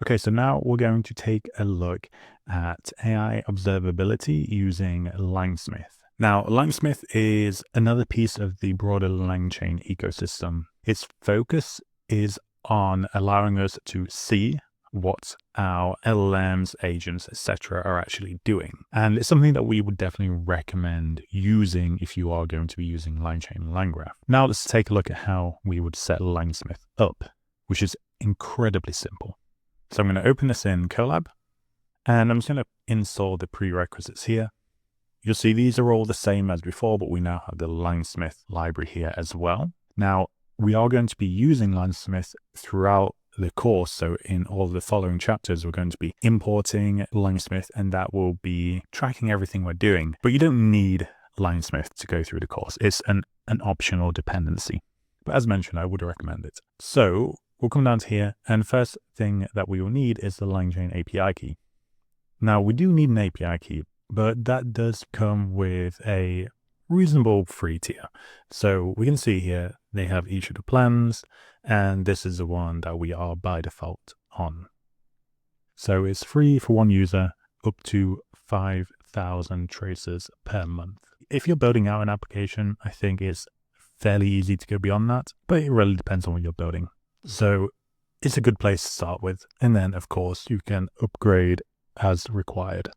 Okay, so now we're going to take a look at AI observability using LangSmith. Now, LangSmith is another piece of the broader LangChain ecosystem. Its focus is on allowing us to see what our LLMs, agents, etc. are actually doing. And it's something that we would definitely recommend using if you are going to be using LangChain LangGraph. Now let's take a look at how we would set LangSmith up, which is incredibly simple. So I'm going to open this in Colab, and I'm just going to install the prerequisites here. You'll see these are all the same as before, but we now have the LangSmith library here as well. Now, we are going to be using LangSmith throughout the course. So in all the following chapters, we're going to be importing LangSmith, and that will be tracking everything we're doing. But you don't need LangSmith to go through the course. It's an optional dependency. But as mentioned, I would recommend it. So we'll come down to here, and the first thing that we will need is the LangChain API key. Now, we do need an API key, but that does come with a reasonable free tier. So we can see here, they have each of the plans, and this is the one that we are by default on. So it's free for one user up to 5,000 traces per month. If you're building out an application, I think it's fairly easy to go beyond that, but it really depends on what you're building. So it's a good place to start with. And then, of course, you can upgrade as required.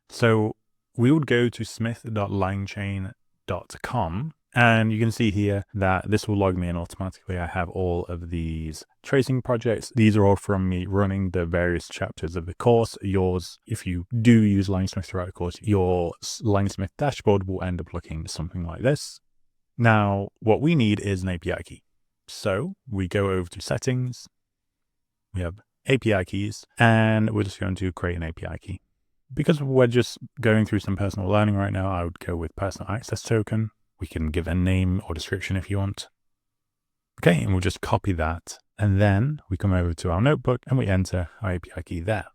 So we would go to smith.langchain.com, and you can see here that this will log me in automatically. I have all of these tracing projects. These are all from me running the various chapters of the course. Yours, if you do use LangSmith throughout the course, your LangSmith dashboard will end up looking something like this. Now, what we need is an API key. So we go over to settings, we have API keys, and we're just going to create an API key. Because we're just going through some personal learning right now, I would go with personal access token. We can give a name or description if you want. Okay, and we'll just copy that. And then we come over to our notebook and we enter our API key there.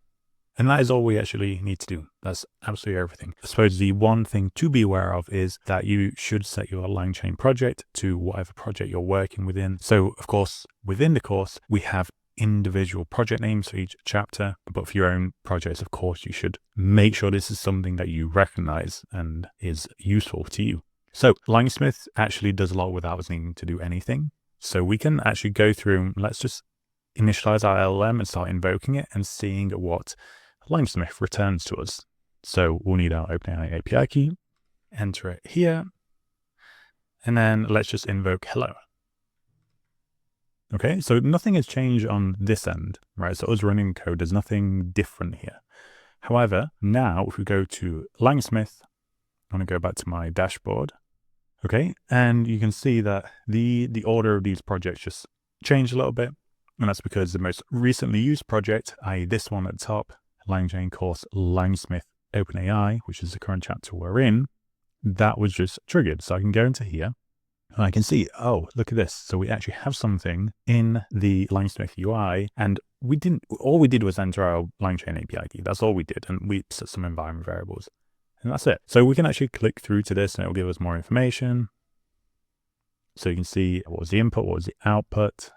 And that is all we actually need to do. That's absolutely everything. I suppose the one thing to be aware of is that you should set your LangChain project to whatever project you're working within. So of course, within the course, we have individual project names for each chapter, but for your own projects, of course, you should make sure this is something that you recognize and is useful to you. So LangSmith actually does a lot without us needing to do anything. So we can actually go through, let's just initialize our LLM and start invoking it and seeing what LangSmith returns to us. So we'll need our OpenAI API key, enter it here, and then let's just invoke hello. Okay, so nothing has changed on this end, right? So us running code, there's nothing different here. However, now if we go to LangSmith, I'm going to go back to my dashboard. Okay, and you can see that the order of these projects just changed a little bit. And that's because the most recently used project, i.e. this one at the top, LangChain course LangSmith OpenAI, which is the current chapter we're in, that was just triggered. So I can go into here and I can see, oh, look at this. So we actually have something in the LangSmith UI, and all we did was enter our LangChain API key. That's all we did. And we set some environment variables, and that's it. So we can actually click through to this and it will give us more information. So you can see what was the input, what was the output,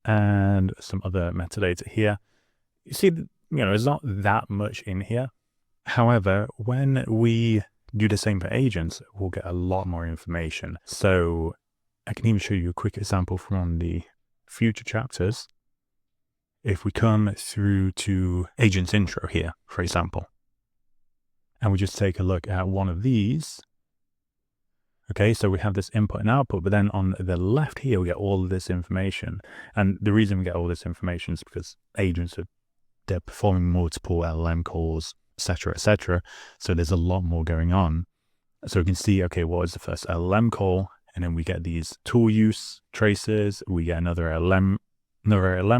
and some other metadata here. You see, there's not that much in here. However, when we do the same for agents, we'll get a lot more information. So I can even show you a quick example from the future chapters. If we come through to agents intro here, for example, and we just take a look at one of these. Okay, so we have this input and output, but then on the left here, we get all of this information. And the reason we get all this information is because agents they're performing multiple LLM calls, etc., etc. So there's a lot more going on. So we can see, okay, what is the first LLM call? And then we get these tool use traces. We get another LLM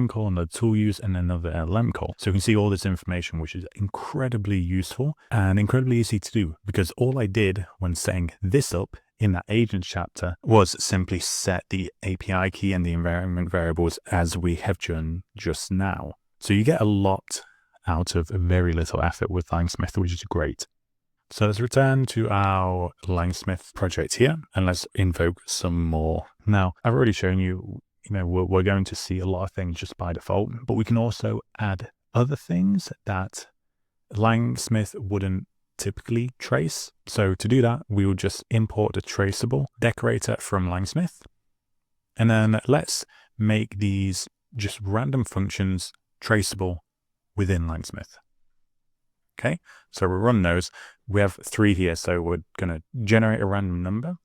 call, another tool use, and another LLM call. So we can see all this information, which is incredibly useful and incredibly easy to do, because all I did when setting this up in that agent chapter was simply set the API key and the environment variables as we have done just now. So you get a lot out of very little effort with LangSmith, which is great. So let's return to our LangSmith project here, and let's invoke some more. Now, I've already shown you we're going to see a lot of things just by default, but we can also add other things that LangSmith wouldn't typically trace. So to do that, we will just import the traceable decorator from LangSmith. And then let's make these just random functions traceable within LangSmith. Okay, so we'll run those. We have 3 here, so we're going to generate a random number.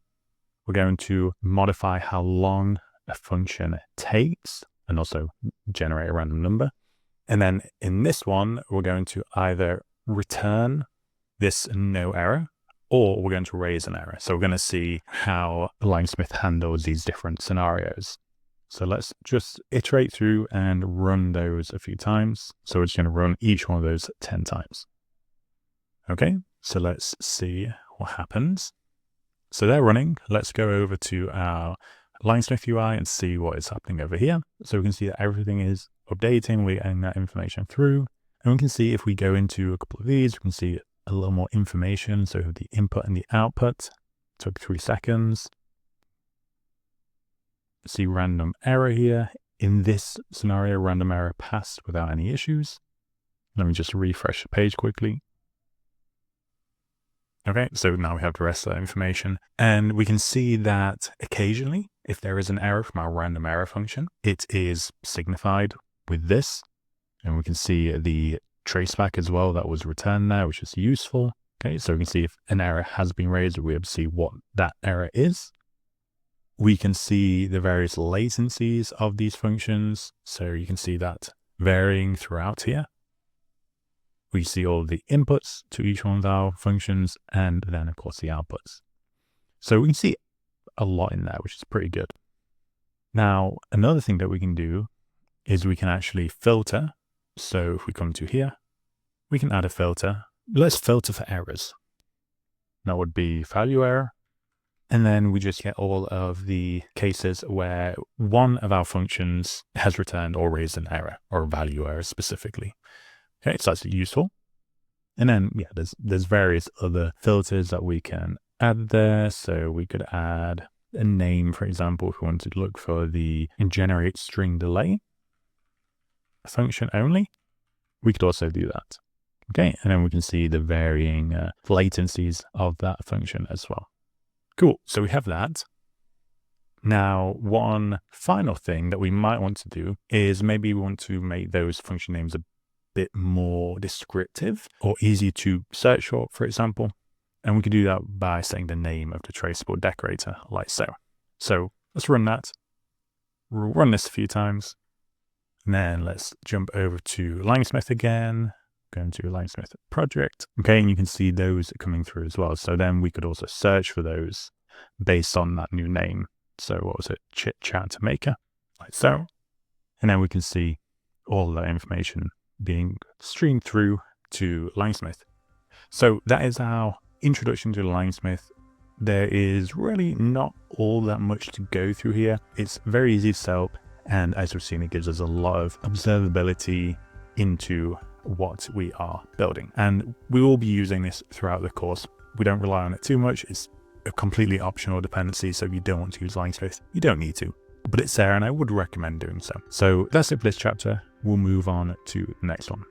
We're going to modify how long a function takes and also generate a random number. And then in this one, we're going to either return this no error or we're going to raise an error. So we're going to see how LangSmith handles these different scenarios. So let's just iterate through and run those a few times. So we're just going to run each one of those 10 times. Okay, so let's see what happens. So they're running. Let's go over to our LangSmith UI and see what is happening over here. So we can see that everything is updating. We're getting that information through. And we can see if we go into a couple of these, we can see a little more information. So the input and the output took 3 seconds. See random error here. In this scenario, random error passed without any issues. Let me just refresh the page quickly. Okay, so now we have the rest of that information, and we can see that occasionally, if there is an error from our random error function, it is signified with this, and we can see the traceback as well that was returned there, which is useful. Okay, so we can see if an error has been raised, we'll be able to see what that error is. We can see the various latencies of these functions, so you can see that varying throughout here. We see all the inputs to each one of our functions, and then of course the outputs. So we can see a lot in there, which is pretty good. Now, another thing that we can do is we can actually filter. So if we come to here, we can add a filter. Let's filter for errors. That would be value error. And then we just get all of the cases where one of our functions has returned or raised an error or a value error specifically. Okay, so that's useful. And then, yeah, there's various other filters that we can add there. So we could add a name, for example, if we wanted to look for the generate string delay function only. We could also do that. Okay, and then we can see the varying latencies of that function as well. Cool, so we have that. Now, one final thing that we might want to do is maybe we want to make those function names a bit more descriptive or easy to search for example. And we can do that by setting the name of the traceable decorator like so. So let's run that. We'll run this a few times. And then let's jump over to LangSmith again, go into LangSmith project. Okay, and you can see those coming through as well. So then we could also search for those based on that new name. So what was it? Chit Chat Maker, like so. And then we can see all of that information being streamed through to LangSmith. So that is our introduction to LangSmith. There is really not all that much to go through here. It's very easy to set up, and as we've seen, it gives us a lot of observability into what we are building. And we will be using this throughout the course. We don't rely on it too much. It's a completely optional dependency, so if you don't want to use LangSmith, you don't need to. But it's there, and I would recommend doing so. So that's it for this chapter. We'll move on to the next one.